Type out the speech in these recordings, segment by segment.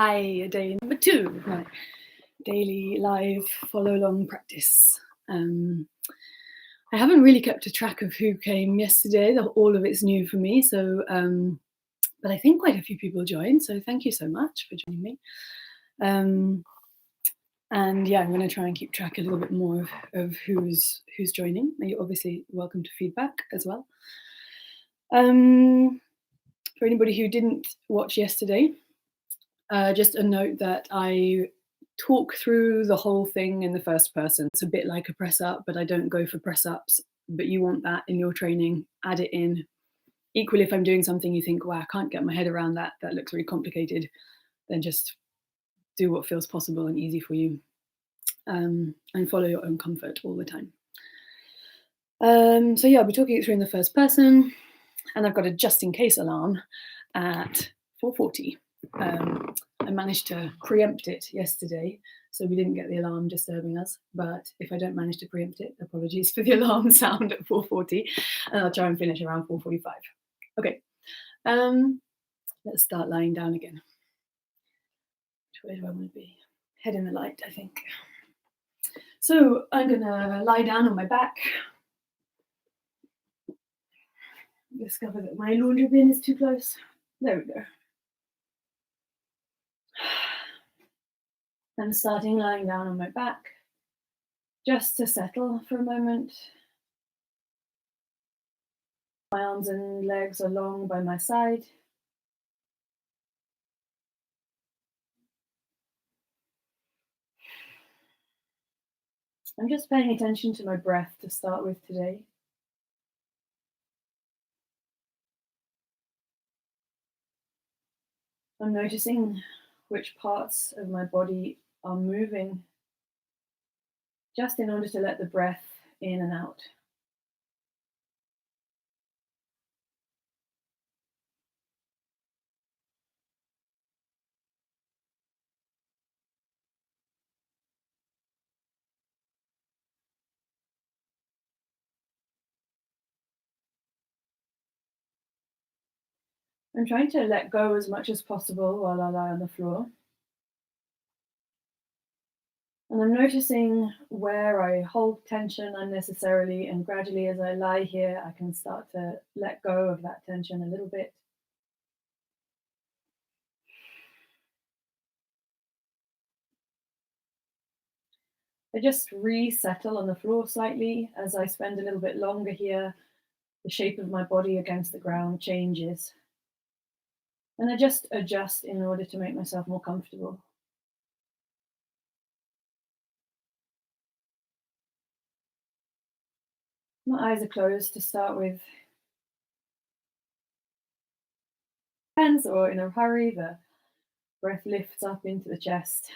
Hi, day number 2 of my daily live follow along practice. I haven't really kept a track of who came yesterday. All of it's new for me, but I think quite a few people joined. So thank you so much for joining me. And yeah, I'm going to try and keep track a little bit more of who's joining. You're obviously welcome to feedback as well. For anybody who didn't watch yesterday, just a note that I talk through the whole thing in the first person. It's a bit like a press up, but I don't go for press ups. But you want that in your training, add it in. Equally, if I'm doing something you think, wow, I can't get my head around that, that looks really complicated, then just do what feels possible and easy for you, and follow your own comfort all the time. So yeah, I'll be talking it through in the first person, and I've got a just in case alarm at 4:40. I managed to preempt it yesterday, so we didn't get the alarm disturbing us. But if I don't manage to preempt it, apologies for the alarm sound at 4:40, and I'll try and finish around 4:45. Okay, let's start lying down again. Which way do I want to be? Head in the light, I think. So I'm gonna lie down on my back. Discover that my laundry bin is too close. There we go. I'm starting lying down on my back, just to settle for a moment. My arms and legs are long by my side. I'm just paying attention to my breath to start with today. I'm noticing which parts of my body are moving, just in order to let the breath in and out. I'm trying to let go as much as possible while I lie on the floor. And I'm noticing where I hold tension unnecessarily, and gradually as I lie here, I can start to let go of that tension a little bit. I just resettle on the floor slightly. As I spend a little bit longer here, the shape of my body against the ground changes. And I just adjust in order to make myself more comfortable. My eyes are closed to start with. Depends, or in a hurry, the breath lifts up into the chest.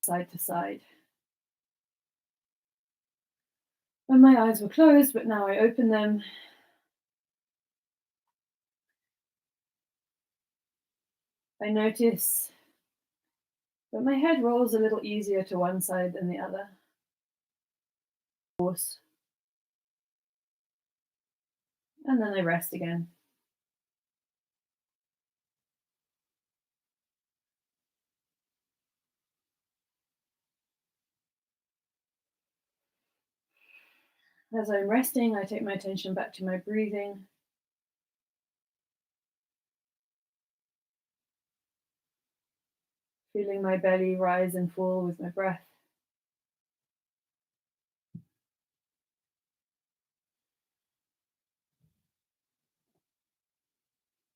Side to side. And my eyes were closed, but now I open them. I notice that my head rolls a little easier to one side than the other. And then I rest again. As I'm resting, I take my attention back to my breathing. Feeling my belly rise and fall with my breath.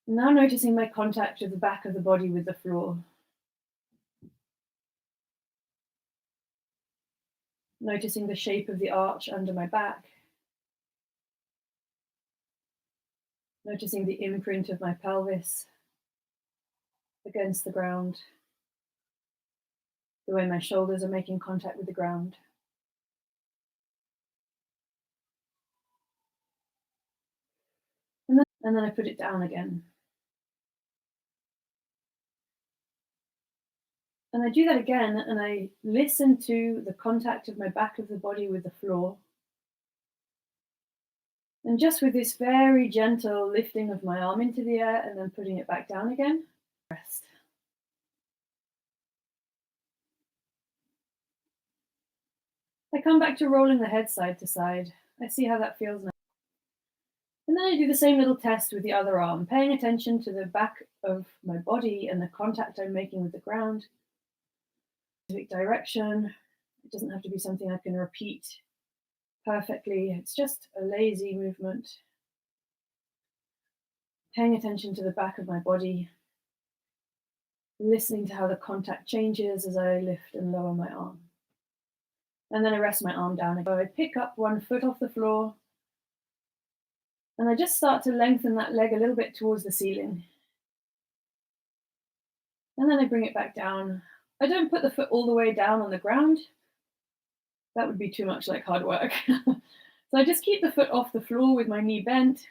Now noticing my contact of the back of the body with the floor. Noticing the shape of the arch under my back. Noticing the imprint of my pelvis against the ground. The way my shoulders are making contact with the ground. And then I put it down again. And I do that again, and I listen to the contact of my back of the body with the floor. And just with this very gentle lifting of my arm into the air and then putting it back down again, rest. I come back to rolling the head side to side. I see how that feels now. And then I do the same little test with the other arm, paying attention to the back of my body and the contact I'm making with the ground. Specific direction. It doesn't have to be something I can repeat perfectly. It's just a lazy movement. Paying attention to the back of my body, listening to how the contact changes as I lift and lower my arm. And then I rest my arm down. I pick up one foot off the floor and I just start to lengthen that leg a little bit towards the ceiling. And then I bring it back down. I don't put the foot all the way down on the ground. That would be too much like hard work. So I just keep the foot off the floor with my knee bent.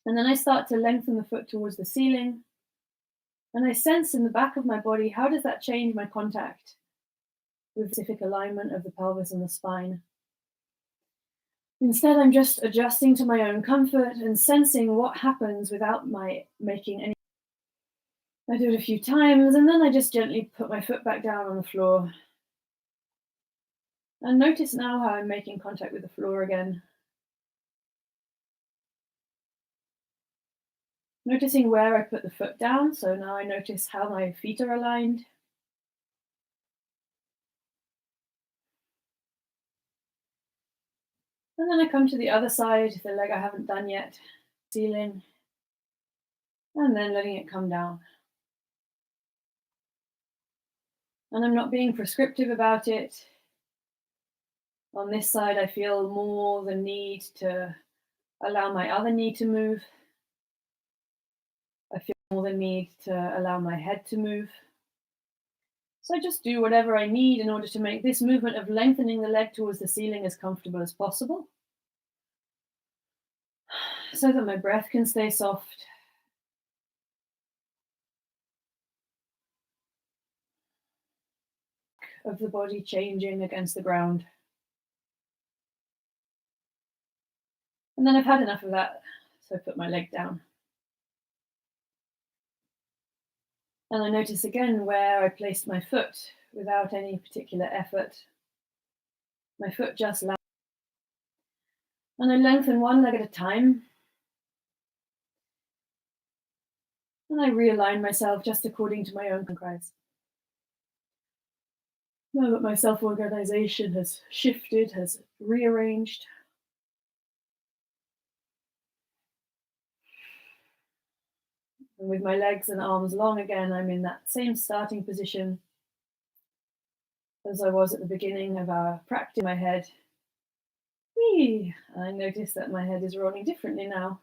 And then I start to lengthen the foot towards the ceiling. And I sense in the back of my body, how does that change my contact with specific alignment of the pelvis and the spine? Instead, I'm just adjusting to my own comfort and sensing what happens without my making any. I do it a few times and then I just gently put my foot back down on the floor. And notice now how I'm making contact with the floor again. Noticing where I put the foot down, so now I notice how my feet are aligned. And then I come to the other side, the leg I haven't done yet, ceiling, and then letting it come down. And I'm not being prescriptive about it. On this side, I feel more the need to allow my other knee to move. I feel more the need to allow my head to move. So I just do whatever I need in order to make this movement of lengthening the leg towards the ceiling as comfortable as possible, so that my breath can stay soft. Of the body changing against the ground. And then I've had enough of that, so I put my leg down. And I notice again where I placed my foot without any particular effort. My foot just lands. And I lengthen one leg at a time. And I realign myself just according to my own cries. Now that my self-organization has shifted, has rearranged. And with my legs and arms long again, I'm in that same starting position as I was at the beginning of our practice. My head. Whee! I notice that my head is rolling differently now.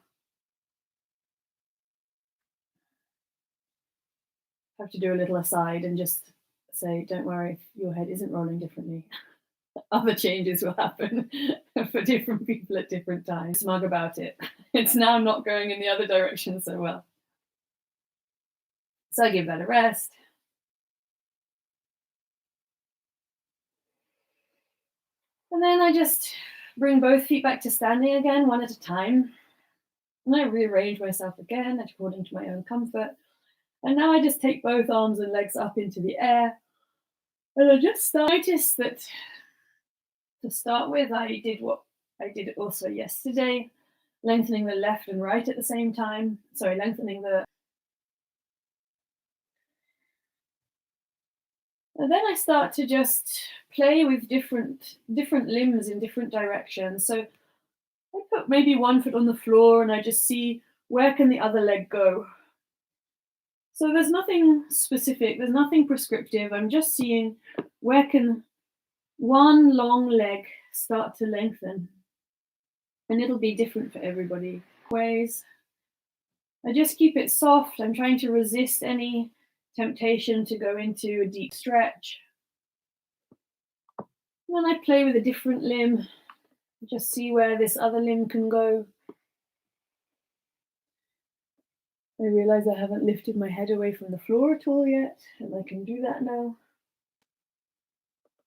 I have to do a little aside and just say, don't worry if your head isn't rolling differently. Other changes will happen for different people at different times. Smug about it. It's now not going in the other direction so well. So I give that a rest. And then I just bring both feet back to standing again, one at a time. And I rearrange myself again according to my own comfort. And now I just take both arms and legs up into the air. And I just notice that to start with, I did what I did also yesterday, lengthening the left and right at the same time. Sorry, lengthening the. And then I start to just play with different limbs in different directions. So I put maybe one foot on the floor and I just see where can the other leg go. So there's nothing specific, there's nothing prescriptive. I'm just seeing where can one long leg start to lengthen. And it'll be different for everybody. Ways. I just keep it soft. I'm trying to resist any temptation to go into a deep stretch. And then I play with a different limb. Just see where this other limb can go. I realize I haven't lifted my head away from the floor at all yet, and I can do that now.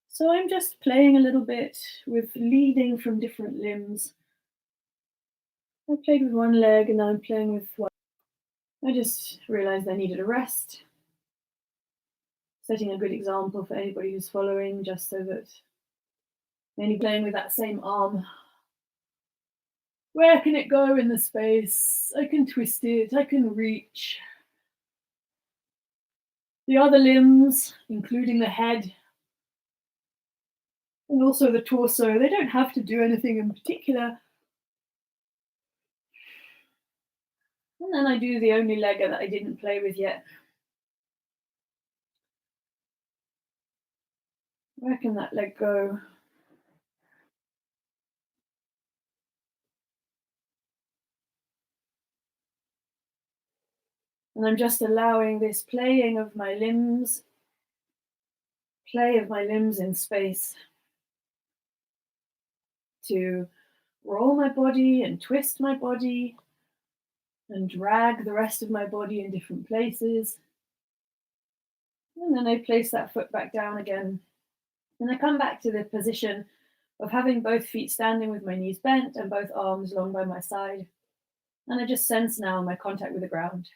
So I'm just playing a little bit with leading from different limbs I played with one leg and now I'm playing with one. I just realized I needed a rest. Setting a good example for anybody who's following, just so that only playing with that same arm. Where can it go in the space? I can twist it, I can reach. The other limbs, including the head, and also the torso, they don't have to do anything in particular. And then I do the only leg that I didn't play with yet. Where can that leg go? And I'm just allowing this playing of my limbs, play of my limbs in space, to roll my body and twist my body and drag the rest of my body in different places. And then I place that foot back down again. And I come back to the position of having both feet standing with my knees bent and both arms long by my side. And I just sense now my contact with the ground.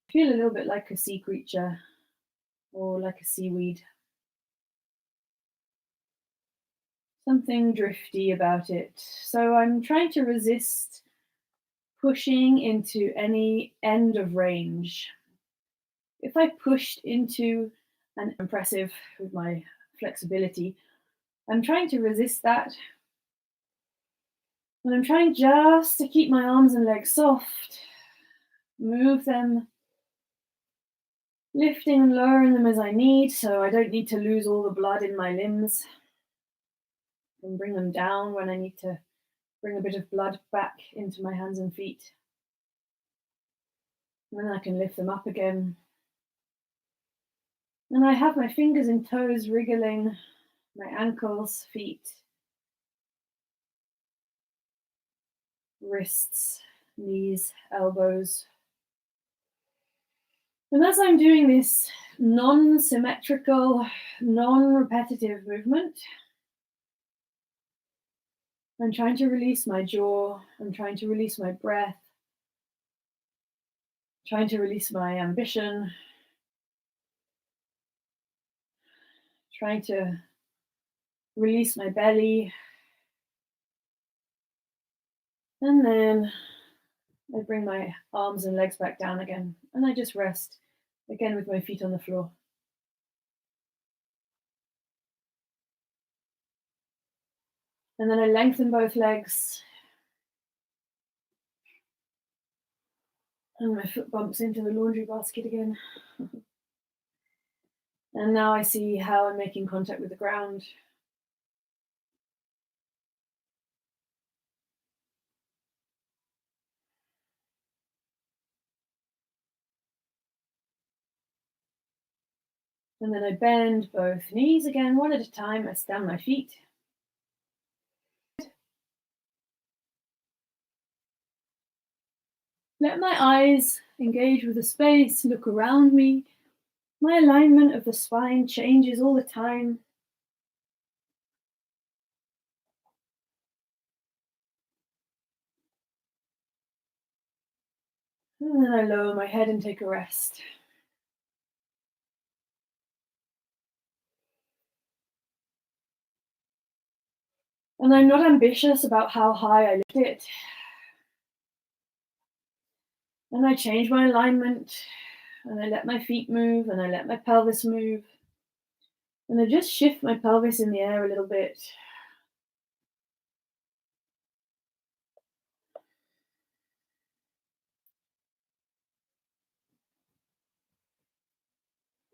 I feel a little bit like a sea creature or like a seaweed. Something drifty about it. So I'm trying to resist pushing into any end of range. If I pushed into an impressive with my flexibility, I'm trying to resist that. And I'm trying just to keep my arms and legs soft, move them, lifting and lowering them as I need, so I don't need to lose all the blood in my limbs. And bring them down when I need to bring a bit of blood back into my hands and feet. And then I can lift them up again. And I have my fingers and toes wriggling, my ankles, feet, wrists, knees, elbows. And as I'm doing this non-symmetrical, non-repetitive movement, I'm trying to release my jaw, I'm trying to release my breath, trying to release my ambition, trying to release my belly. And then I bring my arms and legs back down again, and I just rest again with my feet on the floor. And then I lengthen both legs. And my foot bumps into the laundry basket again. And now I see how I'm making contact with the ground. And then I bend both knees again, one at a time. I stand my feet. Let my eyes engage with the space, look around me. My alignment of the spine changes all the time. And then I lower my head and take a rest. And I'm not ambitious about how high I lift it. And I change my alignment, and I let my feet move, and I let my pelvis move. And I just shift my pelvis in the air a little bit.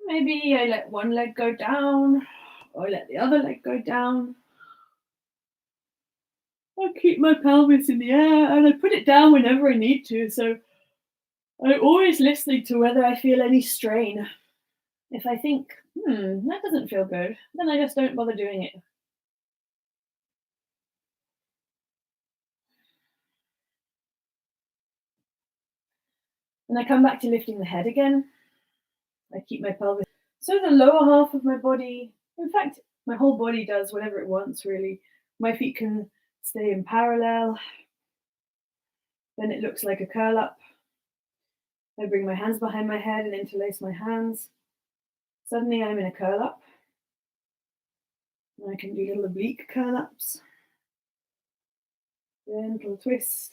Maybe I let one leg go down, or I let the other leg go down. I keep my pelvis in the air, and I put it down whenever I need to. So I'm always listening to whether I feel any strain. If I think, that doesn't feel good, then I just don't bother doing it. And I come back to lifting the head again. I keep my pelvis. So the lower half of my body, in fact, my whole body does whatever it wants, really. My feet can stay in parallel. Then it looks like a curl up. I bring my hands behind my head and interlace my hands. Suddenly I'm in a curl up. And I can do little oblique curl ups. Gentle twist.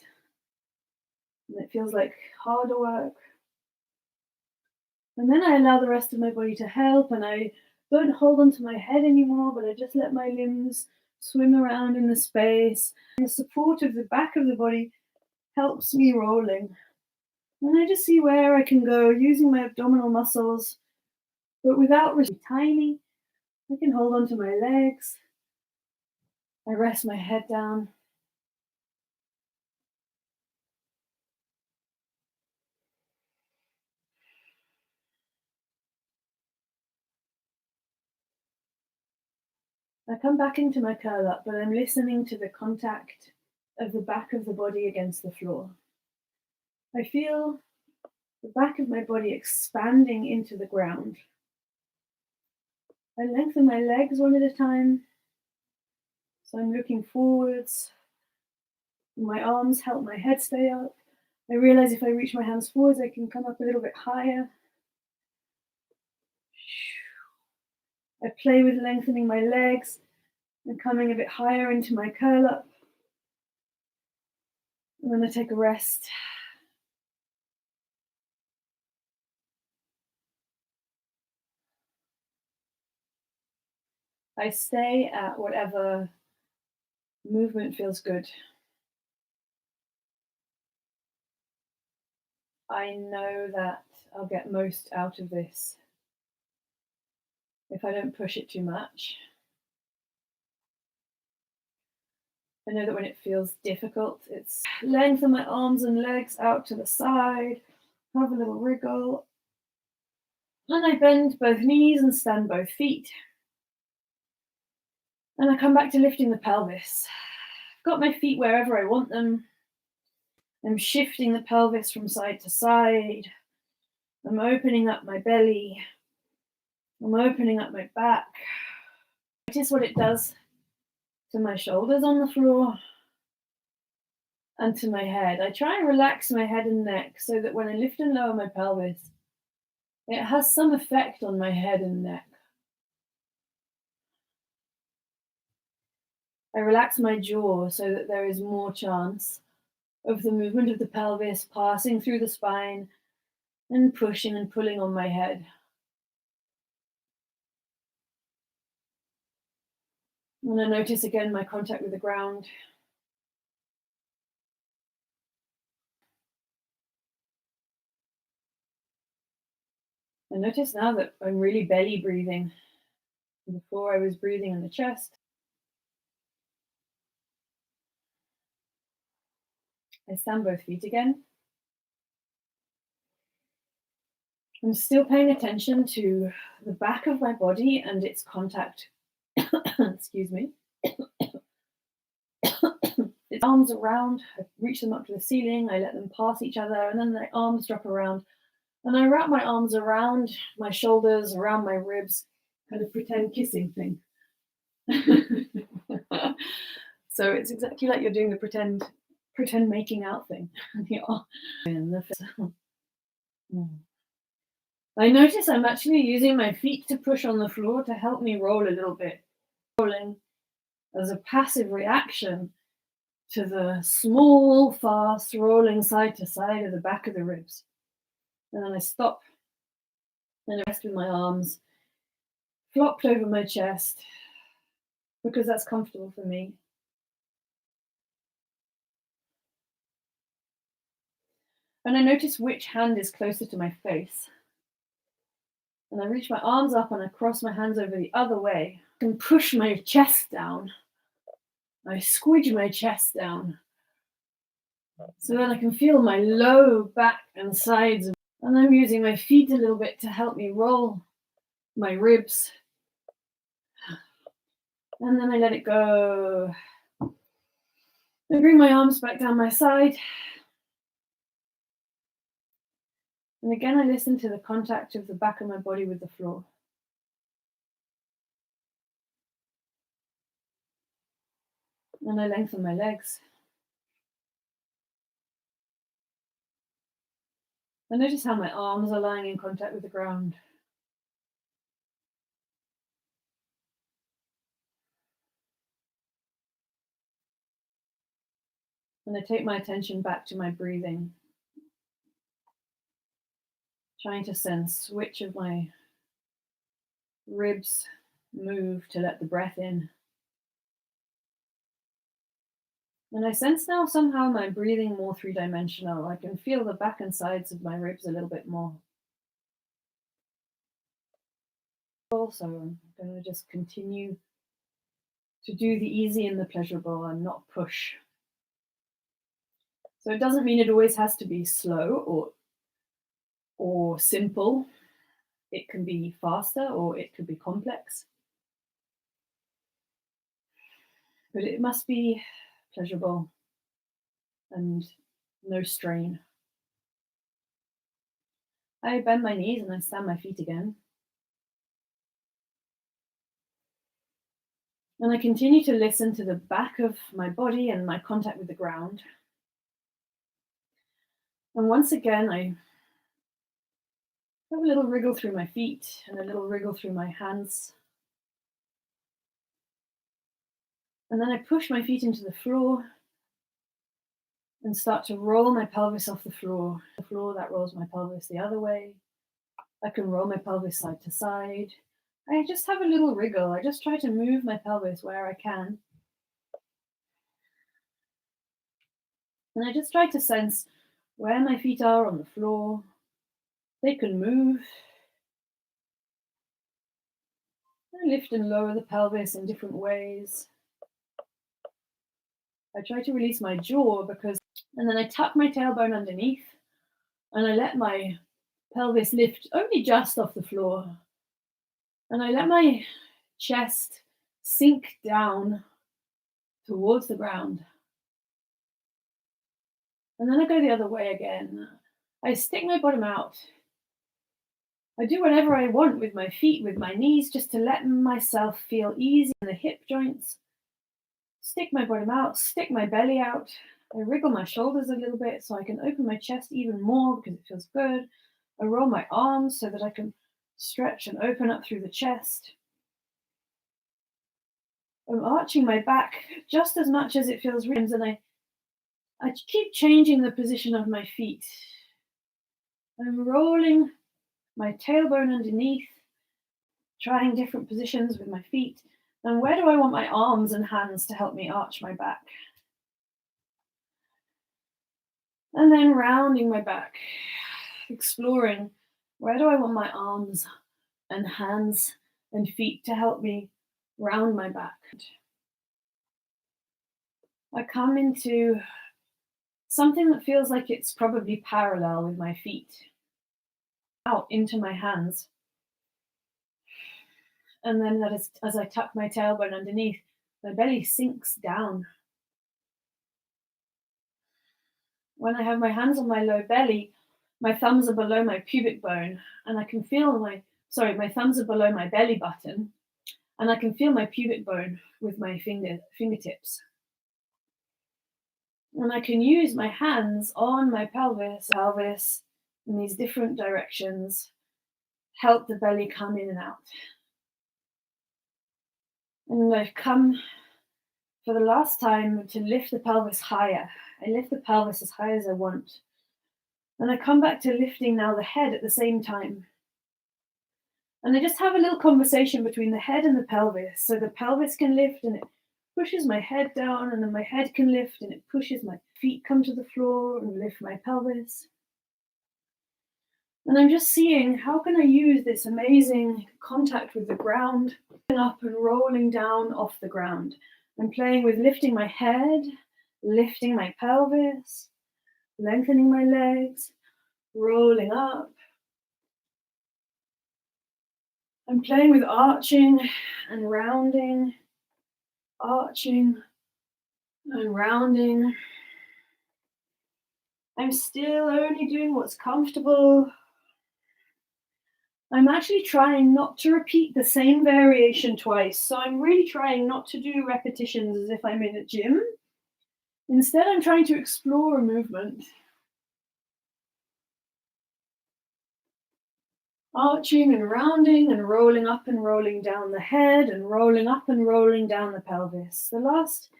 And it feels like harder work. And then I allow the rest of my body to help, and I don't hold onto my head anymore, but I just let my limbs swim around in the space. And the support of the back of the body helps me rolling. And I just see where I can go using my abdominal muscles, but without really tiny. I can hold onto my legs. I rest my head down. I come back into my curl up, but I'm listening to the contact of the back of the body against the floor. I feel the back of my body expanding into the ground. I lengthen my legs one at a time. So I'm looking forwards. My arms help my head stay up. I realize if I reach my hands forwards, I can come up a little bit higher. I play with lengthening my legs and coming a bit higher into my curl up. And then I take a rest. I stay at whatever movement feels good. I know that I'll get most out of this if I don't push it too much. I know that when it feels difficult, it's lengthen my arms and legs out to the side, have a little wriggle, and I bend both knees and stand both feet. And I come back to lifting the pelvis. I've got my feet wherever I want them. I'm shifting the pelvis from side to side. I'm opening up my belly. I'm opening up my back. Notice what it does to my shoulders on the floor and to my head. I try and relax my head and neck so that when I lift and lower my pelvis, it has some effect on my head and neck. I relax my jaw so that there is more chance of the movement of the pelvis passing through the spine and pushing and pulling on my head. And I notice again my contact with the ground. I notice now that I'm really belly breathing. Before I was breathing in the chest. I stand both feet again. I'm still paying attention to the back of my body and its contact. Excuse me. Its arms around, I reach them up to the ceiling, I let them pass each other, and then the arms drop around. And I wrap my arms around my shoulders, around my ribs, kind of pretend kissing thing. So it's exactly like you're doing the pretend making out thing. I notice I'm actually using my feet to push on the floor to help me roll a little bit. Rolling as a passive reaction to the small, fast rolling side to side of the back of the ribs. And then I stop and I rest with my arms flopped over my chest because that's comfortable for me. And I notice which hand is closer to my face. And I reach my arms up and I cross my hands over the other way and push my chest down. I squidge my chest down so that I can feel my low back and sides. And I'm using my feet a little bit to help me roll my ribs, and then I let it go. I bring my arms back down my side. And again, I listen to the contact of the back of my body with the floor. And I lengthen my legs. I notice how my arms are lying in contact with the ground. And I take my attention back to my breathing, trying to sense which of my ribs move to let the breath in. And I sense now somehow my breathing more three-dimensional. I can feel the back and sides of my ribs a little bit more. Also, I'm going to just continue to do the easy and the pleasurable and not push. So it doesn't mean it always has to be slow or simple. It can be faster or it could be complex. But it must be pleasurable and no strain. I bend my knees and I stand my feet again. And I continue to listen to the back of my body and my contact with the ground. And once again, I have a little wriggle through my feet and a little wriggle through my hands. And then I push my feet into the floor and start to roll my pelvis off the floor. The floor that rolls my pelvis the other way. I can roll my pelvis side to side. I just have a little wriggle. I just try to move my pelvis where I can. And I just try to sense where my feet are on the floor. They can move. I lift and lower the pelvis in different ways. I try to release my jaw and then I tuck my tailbone underneath and I let my pelvis lift only just off the floor. And I let my chest sink down towards the ground. And then I go the other way again. I stick my bottom out. I do whatever I want with my feet, with my knees, just to let myself feel easy in the hip joints. Stick my bottom out, stick my belly out. I wriggle my shoulders a little bit so I can open my chest even more because it feels good. I roll my arms so that I can stretch and open up through the chest. I'm arching my back just as much as it feels ribs, and I keep changing the position of my feet. I'm rolling my tailbone underneath, trying different positions with my feet. And where do I want my arms and hands to help me arch my back? And then rounding my back, exploring where do I want my arms and hands and feet to help me round my back. I come into something that feels like it's probably parallel with my feet, out into my hands. And then as I tuck my tailbone underneath, my belly sinks down. When I have my hands on my low belly, my thumbs are below my pubic bone, and I can feel my thumbs are below my belly button, and I can feel my pubic bone with my fingertips. And I can use my hands on my pelvis in these different directions, help the belly come in and out. And I've come for the last time to lift the pelvis higher. I lift the pelvis as high as I want. And I come back to lifting now the head at the same time. And I just have a little conversation between the head and the pelvis. So the pelvis can lift and it pushes my head down, and then my head can lift and it pushes my feet come to the floor and lift my pelvis. And I'm just seeing how can I use this amazing contact with the ground, up and rolling down off the ground. I'm playing with lifting my head, lifting my pelvis, lengthening my legs, rolling up. I'm playing with arching and rounding, arching and rounding. I'm still only doing what's comfortable. I'm actually trying not to repeat the same variation twice. So I'm really trying not to do repetitions as if I'm in a gym. Instead, I'm trying to explore a movement. Arching and rounding and rolling up and rolling down the head and rolling up and rolling down the pelvis. The last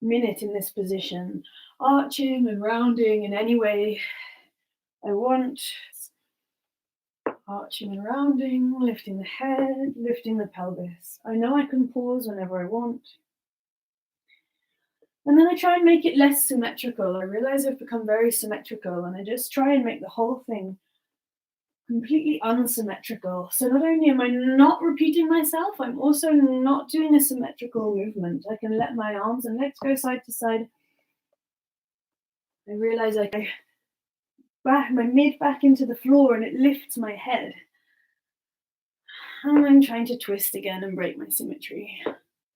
minute in this position, arching and rounding in any way I want. Arching and rounding, lifting the head, lifting the pelvis. I know I can pause whenever I want. And then I try and make it less symmetrical. I realize I've become very symmetrical, and I just try and make the whole thing completely unsymmetrical. So not only am I not repeating myself, I'm also not doing a symmetrical movement. I can let my arms and legs go side to side. I realize I back my mid back into the floor and it lifts my head. And I'm trying to twist again and break my symmetry,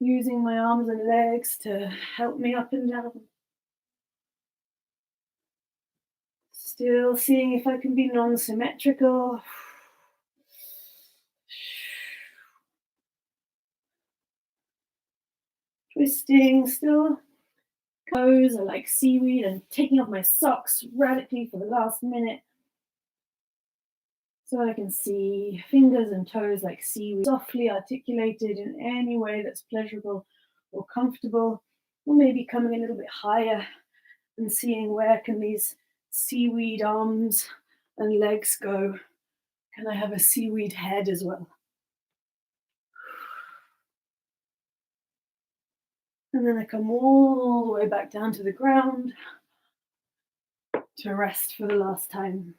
using my arms and legs to help me up and down. Still seeing if I can be non-symmetrical. Twisting, still. Toes are like seaweed and taking off my socks radically for the last minute. So I can see fingers and toes like seaweed, softly articulated in any way that's pleasurable or comfortable, or maybe coming a little bit higher and seeing where can these seaweed arms and legs go. Can I have a seaweed head as well? And then I come all the way back down to the ground to rest for the last time.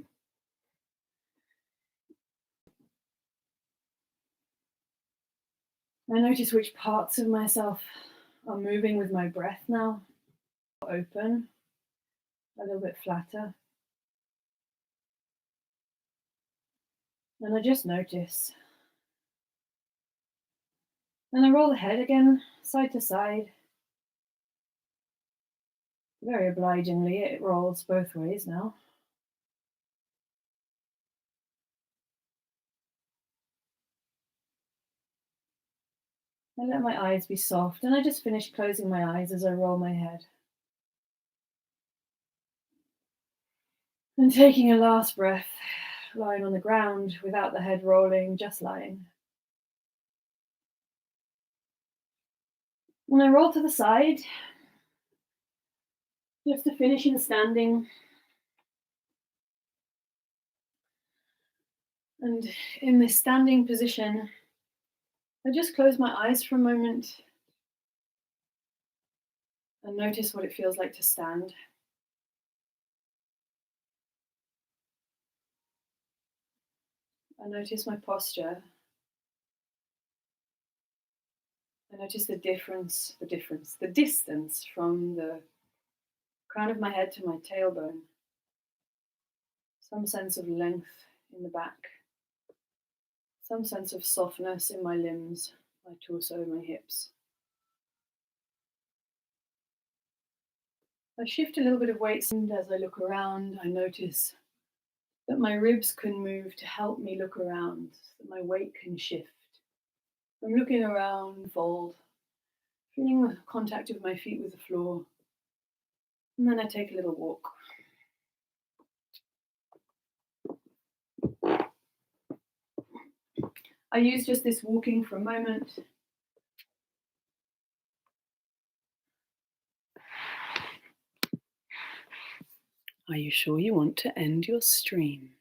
I notice which parts of myself are moving with my breath now. Open, a little bit flatter. And I just notice. And I roll the head again, side to side. Very obligingly, it rolls both ways now. I let my eyes be soft, and I just finish closing my eyes as I roll my head. And taking a last breath, lying on the ground without the head rolling, just lying. When I roll to the side, just to finish in standing. And in this standing position, I just close my eyes for a moment and notice what it feels like to stand. I notice my posture. I notice the distance from the crown of my head to my tailbone. Some sense of length in the back. Some sense of softness in my limbs, my torso, my hips. I shift a little bit of weight, and as I look around, I notice that my ribs can move to help me look around, that my weight can shift. I'm looking around, fold, feeling the contact of my feet with the floor, and then I take a little walk. I use just this walking for a moment. Are you sure you want to end your stream?